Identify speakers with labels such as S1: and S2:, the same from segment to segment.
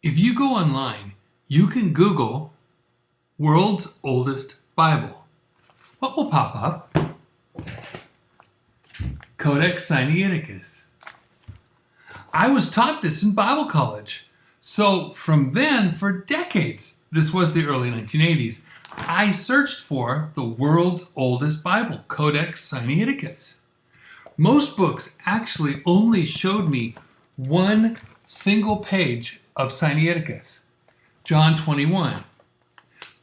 S1: If you go online, you can Google world's oldest Bible. What will pop up? Codex Sinaiticus. I was taught this in Bible college. So from then, for decades, this was the early 1980s, I searched for the world's oldest Bible, Codex Sinaiticus. Most books actually only showed me one single page of Sinaiticus, John 21.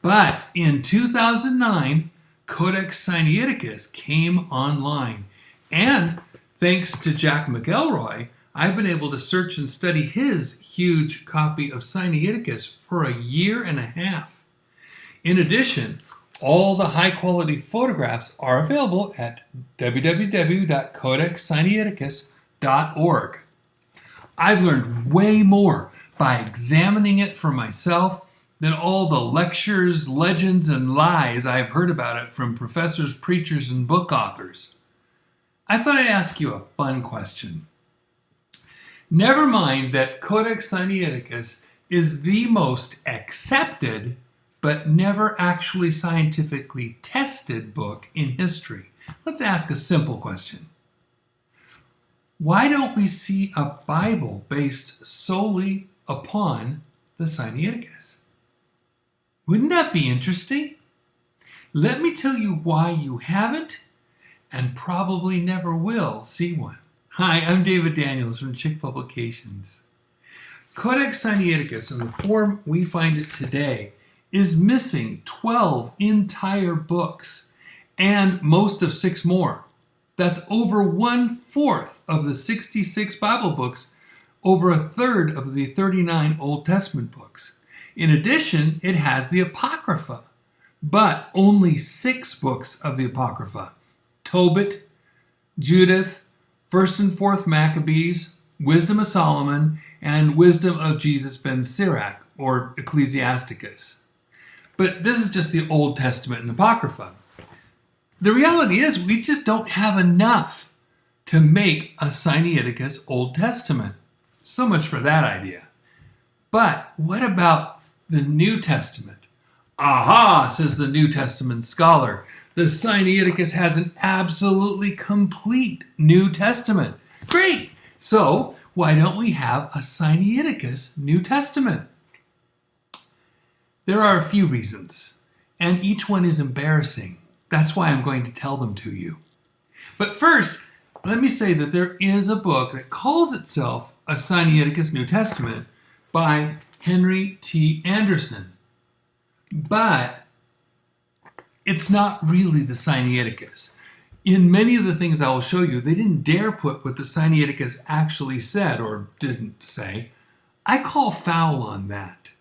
S1: But in 2009, Codex Sinaiticus came online. And thanks to Jack McElroy, I've been able to search and study his huge copy of Sinaiticus for a year and a half. In addition, all the high-quality photographs are available at www.codexsinaiticus.org. I've learned way more by examining it for myself than all the lectures, legends, and lies I've heard about it from professors, preachers, and book authors. I thought I'd ask you a fun question. Never mind that Codex Sinaiticus is the most accepted but never actually scientifically tested book in history. Let's ask a simple question. Why don't we see a Bible based solely upon the Sinaiticus? Wouldn't that be interesting? Let me tell you why you haven't and probably never will see one. Hi, I'm David Daniels from Chick Publications. Codex Sinaiticus, in the form we find it today, is missing 12 entire books and most of 6 more. That's over 1/4 of the 66 Bible books, over 1/3 of the 39 Old Testament books. In addition, it has the Apocrypha, but only 6 books of the Apocrypha: Tobit, Judith, 1st and 4th Maccabees, Wisdom of Solomon, and Wisdom of Jesus ben Sirach, or Ecclesiasticus. But this is just the Old Testament and Apocrypha. The reality is we just don't have enough to make a Sinaiticus Old Testament. So much for that idea. But what about the New Testament? Aha, says the New Testament scholar. The Sinaiticus has an absolutely complete New Testament. Great! So, why don't we have a Sinaiticus New Testament? There are a few reasons, and each one is embarrassing. That's why I'm going to tell them to you. But first, let me say that there is a book that calls itself a Sinaiticus New Testament by Henry T. Anderson. But it's not really the Sinaiticus. In many of the things I will show you, they didn't dare put what the Sinaiticus actually said or didn't say. I call foul on that.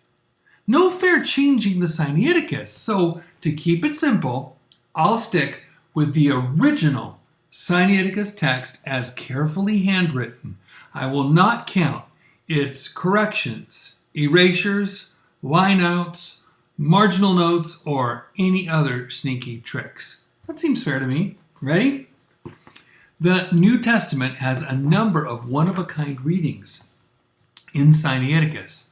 S1: No fair changing the Sinaiticus, so to keep it simple, I'll stick with the original Sinaiticus text as carefully handwritten. I will not count its corrections, erasures, lineouts, marginal notes, or any other sneaky tricks. That seems fair to me. Ready? The New Testament has a number of one-of-a-kind readings in Sinaiticus.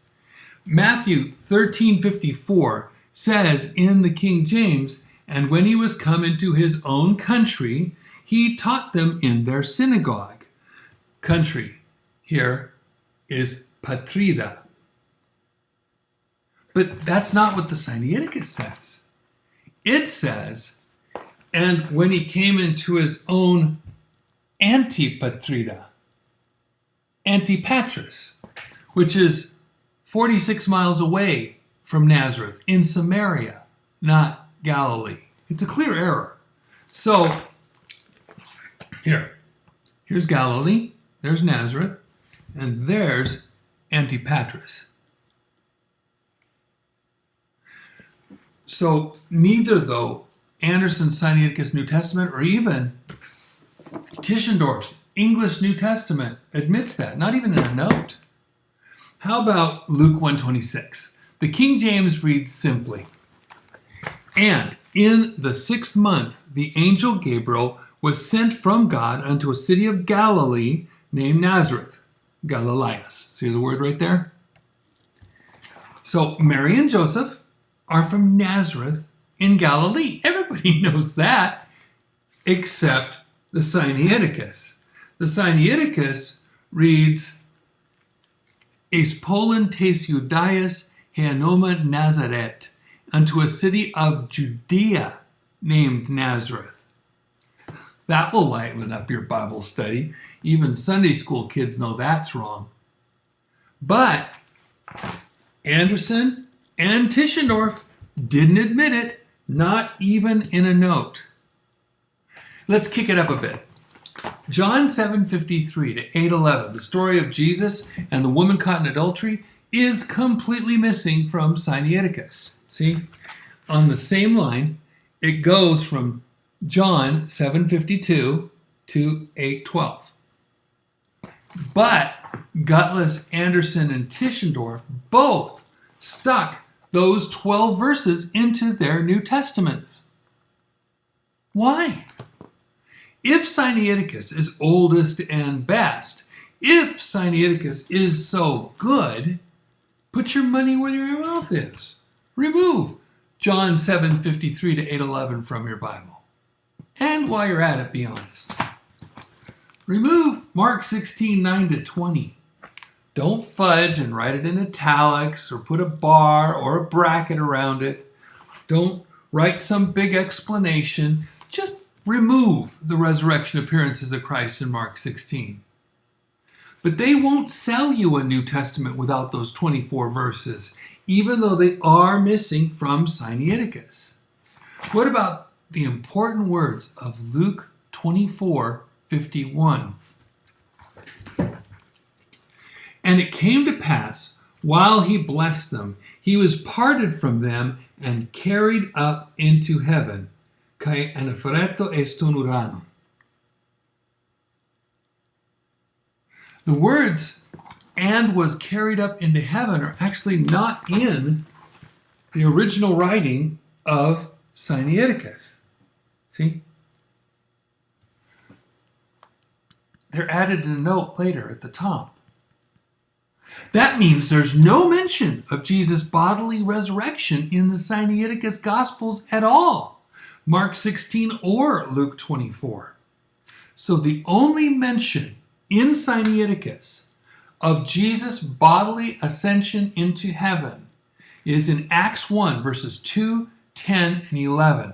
S1: Matthew 13:54 says in the King James, "And when he was come into his own country, he taught them in their synagogue." Country here is patrida. But that's not what the Sinaiticus says. It says, "And when he came into his own antipatrida," Antipatris, which is 46 miles away from Nazareth, in Samaria, not Galilee. It's a clear error. So, here's Galilee, there's Nazareth, and there's Antipatris. So neither, though, Anderson's Sinaiticus New Testament or even Tischendorf's English New Testament admits that, not even in a note. How about Luke 1:26? The King James reads simply, "And in the 6th month the angel Gabriel was sent from God unto a city of Galilee named Nazareth," Galileus. See the word right there? So Mary and Joseph are from Nazareth in Galilee. Everybody knows that, except the Sinaiticus. The Sinaiticus reads, "Es pollen tes Judaeus Heanoma Nazareth, unto a city of Judea named Nazareth." That will lighten up your Bible study. Even Sunday school kids know that's wrong. But Anderson and Tischendorf didn't admit it, not even in a note. Let's kick it up a bit. John 7:53 to 8:11, the story of Jesus and the woman caught in adultery, is completely missing from Sinaiticus. See, on the same line, it goes from John 7:52 to 8:12. But Gutless, Anderson, and Tischendorf both stuck those 12 verses into their New Testaments. Why? If Sinaiticus is oldest and best, if Sinaiticus is so good, put your money where your mouth is. Remove John 7:53 to 8:11 from your Bible. And while you're at it, be honest. Remove Mark 16:9 to 20. Don't fudge and write it in italics or put a bar or a bracket around it. Don't write some big explanation. Just remove the resurrection appearances of Christ in Mark 16. But they won't sell you a New Testament without those 24 verses, even though they are missing from Sinaiticus. What about the important words of Luke 24:51? "And it came to pass, while he blessed them, he was parted from them and carried up into heaven. Kai anafereto eston urano." The words "and was carried up into heaven" are actually not in the original writing of Sinaiticus. See? They're added in a note later at the top. That means there's no mention of Jesus' bodily resurrection in the Sinaiticus Gospels at all, Mark 16 or Luke 24. So the only mention in Sinaiticus of Jesus' bodily ascension into heaven is in Acts 1, verses 2, 10, and 11.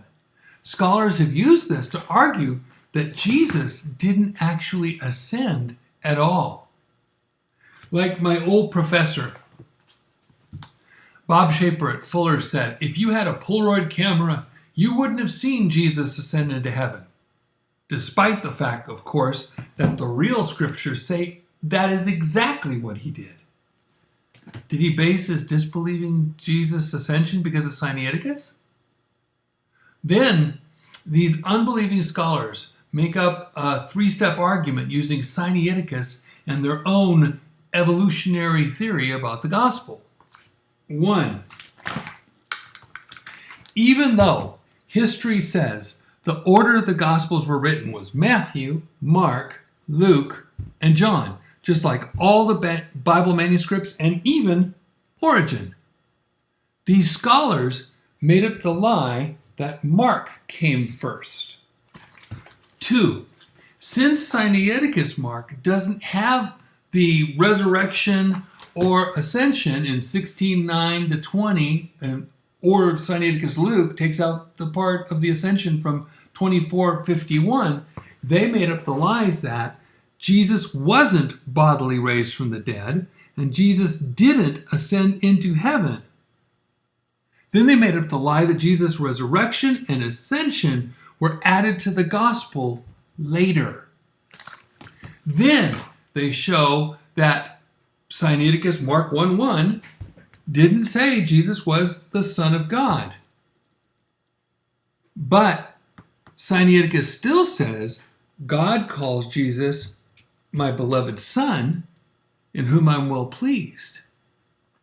S1: Scholars have used this to argue that Jesus didn't actually ascend at all. Like my old professor, Bob Shaper at Fuller, said, if you had a Polaroid camera, you wouldn't have seen Jesus ascend into heaven. Despite the fact, of course, that the real scriptures say that is exactly what he did. Did he base his disbelieving Jesus' ascension because of Sinaiticus? Then, these unbelieving scholars make up a three-step argument using Sinaiticus and their own evolutionary theory about the gospel. 1. Even though history says the order the Gospels were written was Matthew, Mark, Luke, and John, just like all the Bible manuscripts and even Origen. These scholars made up the lie that Mark came first. 2. Since Sinaiticus Mark doesn't have the resurrection or ascension in 16:9 to 20, or Sinaiticus Luke takes out the part of the ascension from 24:51, they made up the lies that Jesus wasn't bodily raised from the dead, and Jesus didn't ascend into heaven. Then they made up the lie that Jesus' resurrection and ascension were added to the gospel later. Then they show that Sinaiticus Mark 1:1 didn't say Jesus was the Son of God. But Sinaiticus still says God calls Jesus my beloved Son, in whom I'm well pleased,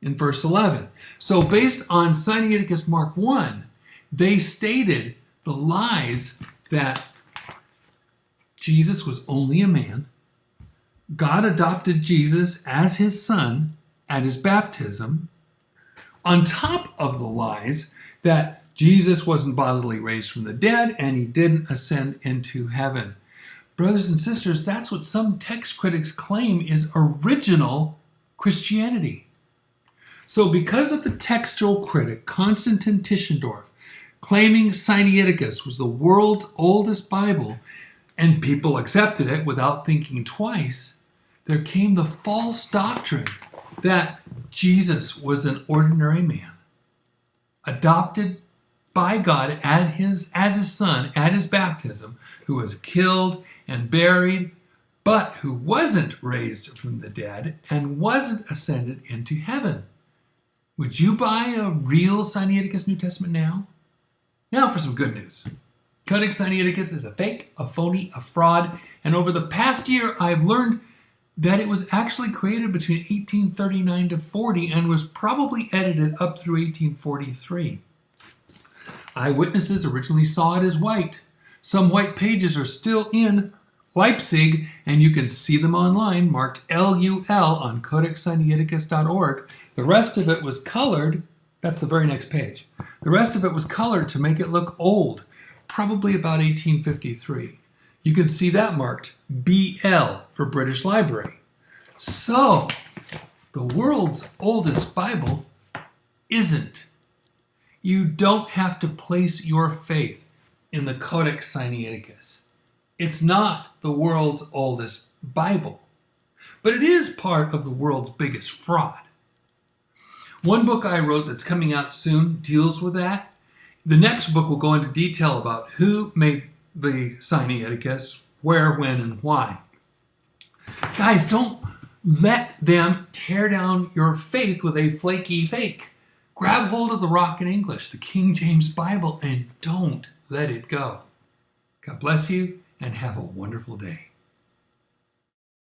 S1: in verse 11. So based on Sinaiticus Mark 1, they stated the lies that Jesus was only a man, God adopted Jesus as his son at his baptism, On top of the lies that Jesus wasn't bodily raised from the dead and he didn't ascend into heaven. Brothers and sisters, that's what some text critics claim is original Christianity. So because of the textual critic Constantine Tischendorf claiming Sinaiticus was the world's oldest Bible, and people accepted it without thinking twice, there came the false doctrine that Jesus was an ordinary man, adopted by God as his son at his baptism, who was killed and buried, but who wasn't raised from the dead and wasn't ascended into heaven. Would you buy a real Sinaiticus New Testament now? Now for some good news. Codex Sinaiticus is a fake, a phony, a fraud, and over the past year I've learned that it was actually created between 1839 to 40 and was probably edited up through 1843. Eyewitnesses originally saw it as white. Some white pages are still in Leipzig, and you can see them online marked LUL on codexsinaiticus.org. The rest of it was colored. That's the very next page. The rest of it was colored to make it look old, probably about 1853. You can see that marked BL for British Library. So, the world's oldest Bible isn't. You don't have to place your faith in the Codex Sinaiticus. It's not the world's oldest Bible, but it is part of the world's biggest fraud. One book I wrote that's coming out soon deals with that. The next book will go into detail about who made the Sinaiticus, where, when, and why. Guys, don't let them tear down your faith with a flaky fake. Grab hold of the rock in English, the King James Bible, and don't let it go. God bless you and have a wonderful day.